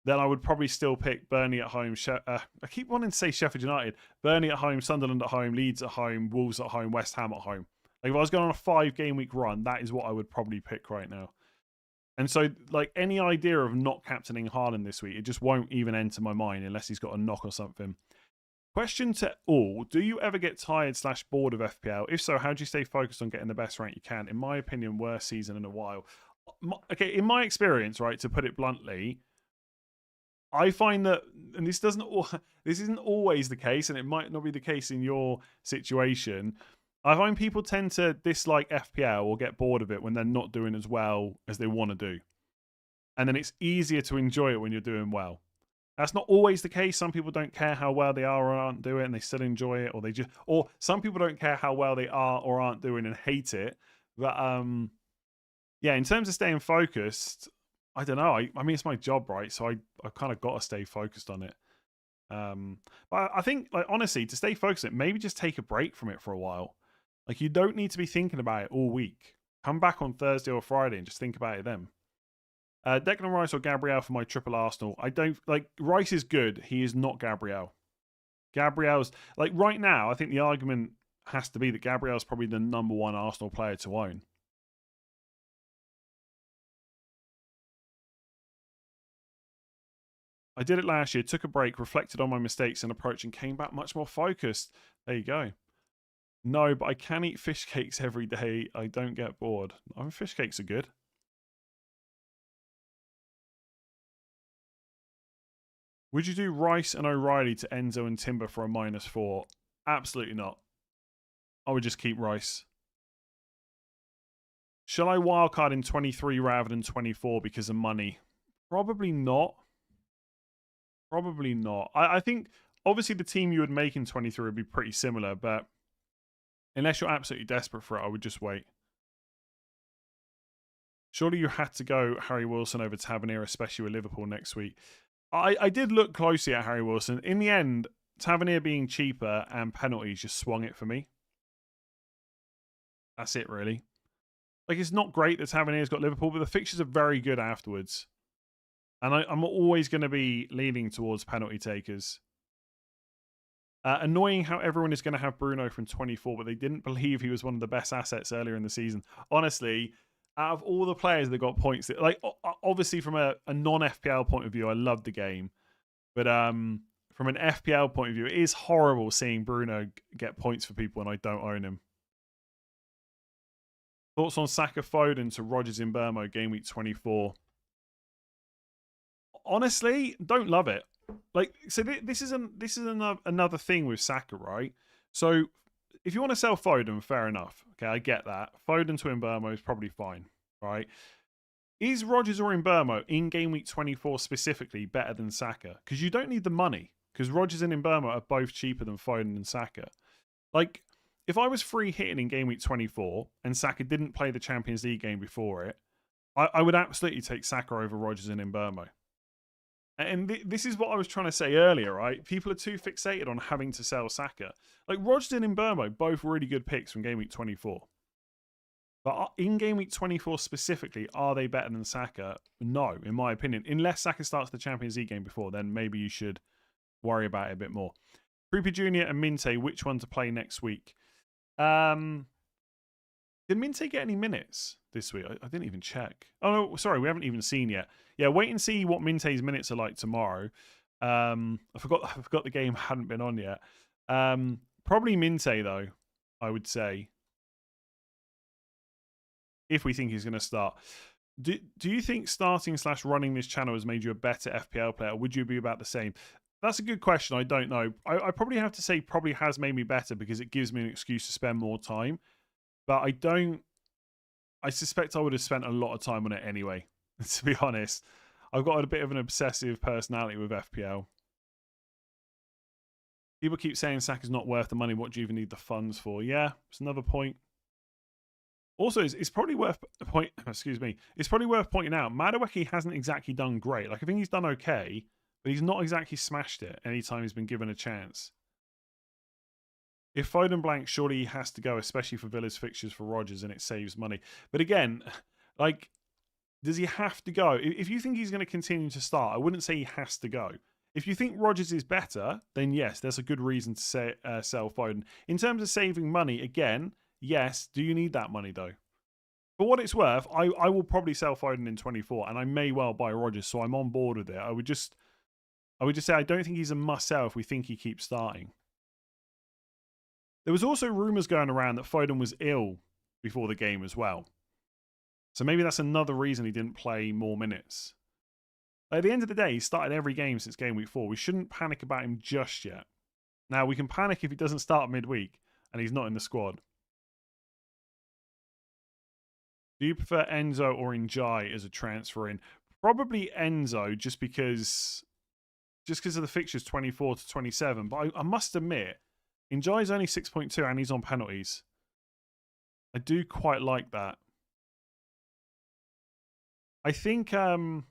A: then I would probably still pick Burnley at home. I keep wanting to say Sheffield United. Burnley at home, Sunderland at home, Leeds at home, Wolves at home, West Ham at home. Like, if I was going on a 5-game week run, that is what I would probably pick right now. And so, like, any idea of not captaining Haaland this week, it just won't even enter my mind unless he's got a knock or something. Question to all, do you ever get tired/bored of FPL? If so, how do you stay focused on getting the best rank you can? In my opinion, worst season in a while. Okay, in my experience, right, to put it bluntly, I find that, and this isn't always the case, and it might not be the case in your situation. I find people tend to dislike FPL or get bored of it when they're not doing as well as they want to do. And then it's easier to enjoy it when you're doing well. That's not always the case. Some people don't care how well they are or aren't doing, and they still enjoy it, or some people don't care how well they are or aren't doing and hate it. But yeah, in terms of staying focused, I don't know. I mean, it's my job, right? So I've kind of got to stay focused on it. But I think, like, honestly, to stay focused on it, maybe just take a break from it for a while. Like, you don't need to be thinking about it all week. Come back on Thursday or Friday and just think about it then. Declan Rice or Gabriel for my triple Arsenal. I don't like Rice is good. He is not Gabriel. Gabriel's like right now. I think the argument has to be that Gabriel's probably the #1 Arsenal player to own. I did it last year. Took a break, reflected on my mistakes and approach, and came back much more focused. There you go. No, but I can eat fish cakes every day. I don't get bored. I mean, fish cakes are good. Would you do Rice and O'Reilly to Enzo and Timber for a -4? Absolutely not. I would just keep Rice. Shall I wildcard in 23 rather than 24 because of money? Probably not. Probably not. I think obviously the team you would make in 23 would be pretty similar, but unless you're absolutely desperate for it, I would just wait. Surely you had to go Harry Wilson over Tavernier, especially with Liverpool next week. I did look closely at Harry Wilson. In the end, Tavernier being cheaper and penalties just swung it for me. That's it, really. Like, it's not great that Tavernier's got Liverpool, but the fixtures are very good afterwards. And I'm always going to be leaning towards penalty takers. Annoying how everyone is going to have Bruno from 24, but they didn't believe he was one of the best assets earlier in the season. Honestly, out of all the players that got points, like obviously from a non-FPL point of view, I love the game. But from an FPL point of view, it is horrible seeing Bruno get points for people and I don't own him. Thoughts on Saka Foden to Rodgers in Burmo, game week 24? Honestly, don't love it. Like, so this is another thing with Saka, right? So if you want to sell Foden, fair enough. Okay, I get that. Foden to Mbeumo is probably fine, right? Is Rodgers or Mbeumo in game week 24 specifically better than Saka? Because you don't need the money. Because Rodgers and Mbeumo are both cheaper than Foden and Saka. Like, if I was free hitting in game week 24 and Saka didn't play the Champions League game before it, I would absolutely take Saka over Rodgers and Mbeumo. And this is what I was trying to say earlier, right? People are too fixated on having to sell Saka. Like, Rodgers and Mbeumo, both really good picks from game week 24. But in game week 24 specifically, are they better than Saka? No, in my opinion. Unless Saka starts the Champions League game before, then maybe you should worry about it a bit more. Creepy Jr. and Minte, which one to play next week? Did Minte get any minutes this week? I didn't even check. Oh, no, sorry, we haven't even seen yet. Yeah, wait and see what Minte's minutes are like tomorrow. I forgot the game hadn't been on yet. Probably Minte, though, I would say. If we think he's going to start. Do you think starting / running this channel has made you a better FPL player? Or would you be about the same? That's a good question. I don't know. I probably have to say probably has made me better because it gives me an excuse to spend more time. But I suspect I would have spent a lot of time on it anyway, to be honest. I've got a bit of an obsessive personality with FPL. People keep saying Saka's not worth the money. What do you even need the funds for? Yeah, it's another point. Also, it's probably worth It's probably worth pointing out Madueke hasn't exactly done great. Like, I think he's done okay, but he's not exactly smashed it anytime he's been given a chance. If Foden blanks, surely he has to go, especially for Villa's fixtures for Rodgers, and it saves money. But again, like, does he have to go? If you think he's going to continue to start, I wouldn't say he has to go. If you think Rodgers is better, then yes, there's a good reason to say, sell Foden. In terms of saving money, again, yes. Do you need that money, though? For what it's worth, I will probably sell Foden in 24, and I may well buy Rodgers, so I'm on board with it. I would just say I don't think he's a must-sell if we think he keeps starting. There was also rumours going around that Foden was ill before the game as well. So maybe that's another reason he didn't play more minutes. At the end of the day, he started every game since game week 4. We shouldn't panic about him just yet. Now, we can panic if he doesn't start midweek and he's not in the squad. Do you prefer Enzo or Njai as a transfer in? Probably Enzo, just because of the fixtures 24 to 27. But I must admit, Njai's only 6.2 and he's on penalties. I do quite like that. I think 24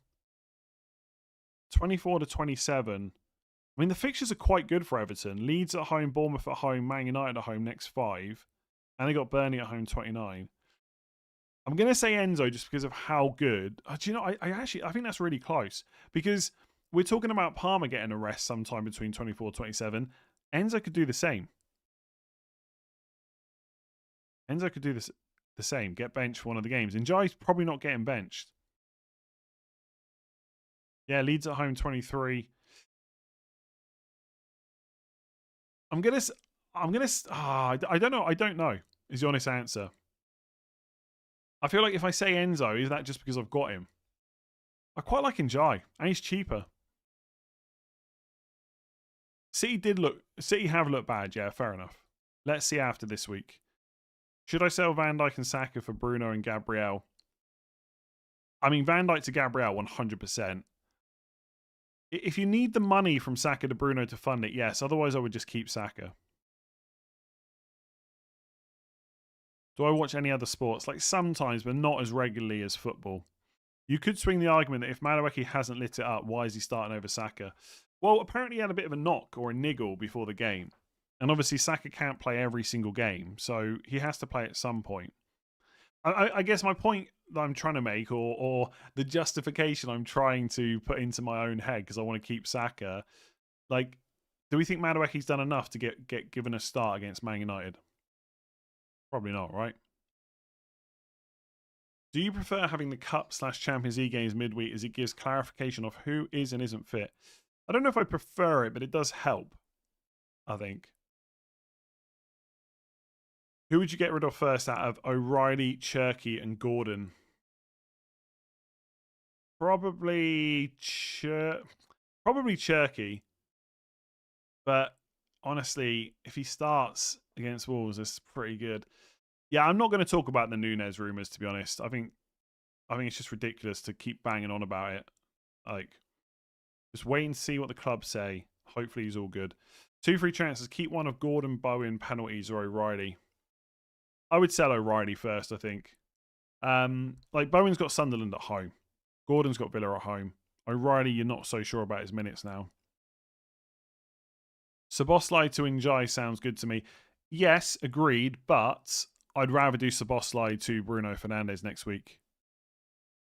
A: to 27. I mean, the fixtures are quite good for Everton. Leeds at home, Bournemouth at home, Man United at home next 5. And they got Burnley at home 29. I'm going to say Enzo just because of how good. Do you know, I think that's really close. Because we're talking about Palmer getting a rest sometime between 24 and 27. Enzo could do the same. Enzo could do the same. Get benched for one of the games. Njai's probably not getting benched. Yeah, Leeds at home 23. I don't know is the honest answer. I feel like if I say Enzo, is that just because I've got him? I quite like Njai, and he's cheaper. City have looked bad, yeah, fair enough. Let's see after this week. Should I sell Van Dijk and Saka for Bruno and Gabriel? I mean, Van Dijk to Gabriel, 100%. If you need the money from Saka to Bruno to fund it, yes. Otherwise, I would just keep Saka. Do I watch any other sports? Like sometimes, but not as regularly as football. You could swing the argument that if Madueke hasn't lit it up, why is he starting over Saka? Well, apparently he had a bit of a knock or a niggle before the game. And obviously Saka can't play every single game, so he has to play at some point. I guess my point that I'm trying to make, or the justification I'm trying to put into my own head, because I want to keep Saka, like, do we think Madueke's done enough to get given a start against Man United? Probably not, right? Do you prefer having the Cup/Champions League games midweek as it gives clarification of who is and isn't fit? I don't know if I prefer it, but it does help, I think. Who would you get rid of first out of O'Reilly, Cherky, and Gordon? Probably Cherky. But honestly, if he starts against Wolves, it's pretty good. Yeah, I'm not going to talk about the Nunez rumours, to be honest. I think it's just ridiculous to keep banging on about it. Like, just wait and see what the club say. Hopefully he's all good. 2 free transfers. Keep one of Gordon, Bowen, penalties, or O'Reilly. I would sell O'Reilly first, I think. Like, Bowen's got Sunderland at home. Gordon's got Villa at home. O'Reilly, you're not so sure about his minutes now. Szoboszlai to Njai sounds good to me. Yes, agreed, but I'd rather do Szoboszlai to Bruno Fernandes next week.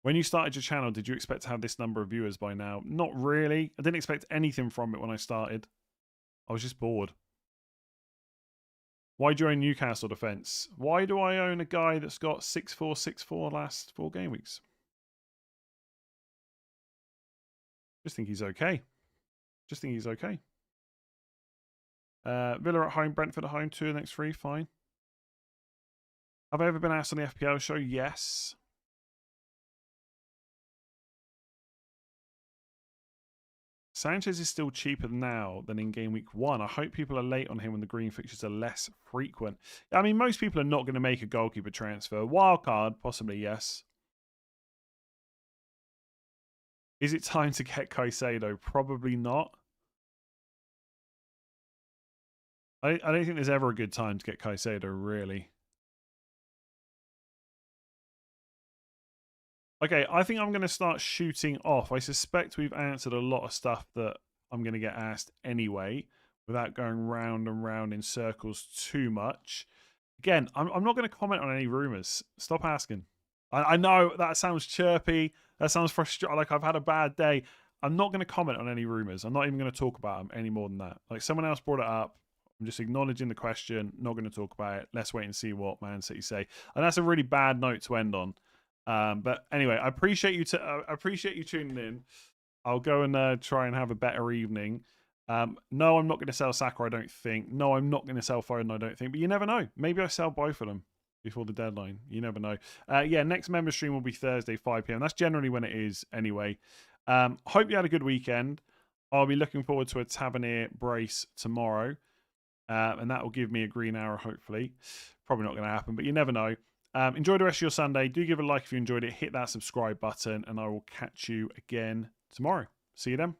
A: When you started your channel, did you expect to have this number of viewers by now? Not really. I didn't expect anything from it when I started. I was just bored. Why do you own Newcastle defence? Why do I own a guy that's got 6-4, 6-4 last 4 game weeks? Just think he's okay. Villa at home, Brentford at home, 2 of the next 3, fine. Have I ever been asked on the FPL show? Yes. Sanchez is still cheaper now than in game week 1. I hope people are late on him when the green fixtures are less frequent. I mean, most people are not going to make a goalkeeper transfer. Wildcard, possibly, yes. Is it time to get Caicedo? Probably not. I don't think there's ever a good time to get Caicedo, really. Okay, I think I'm going to start shooting off. I suspect we've answered a lot of stuff that I'm going to get asked anyway, without going round and round in circles too much. Again, I'm not going to comment on any rumours. Stop asking. I know that sounds chirpy. That sounds frustrating. Like I've had a bad day. I'm not going to comment on any rumours. I'm not even going to talk about them any more than that. Like someone else brought it up. I'm just acknowledging the question. Not going to talk about it. Let's wait and see what Man City say. And that's a really bad note to end on. But anyway, I appreciate you tuning in. I'll go and try and have a better evening. No, I'm not going to sell Saka, I don't think. No, I'm not going to sell Foden, I don't think. But you never know. Maybe I sell both of them before the deadline. You never know. Yeah, next member stream will be Thursday, 5 p.m. That's generally when it is anyway. Hope you had a good weekend. I'll be looking forward to a Tavernier brace tomorrow. And that will give me a green arrow, hopefully. Probably not going to happen, but you never know. Enjoy the rest of your Sunday. Do give a like if you enjoyed it. Hit that subscribe button, and I will catch you again tomorrow. See you then.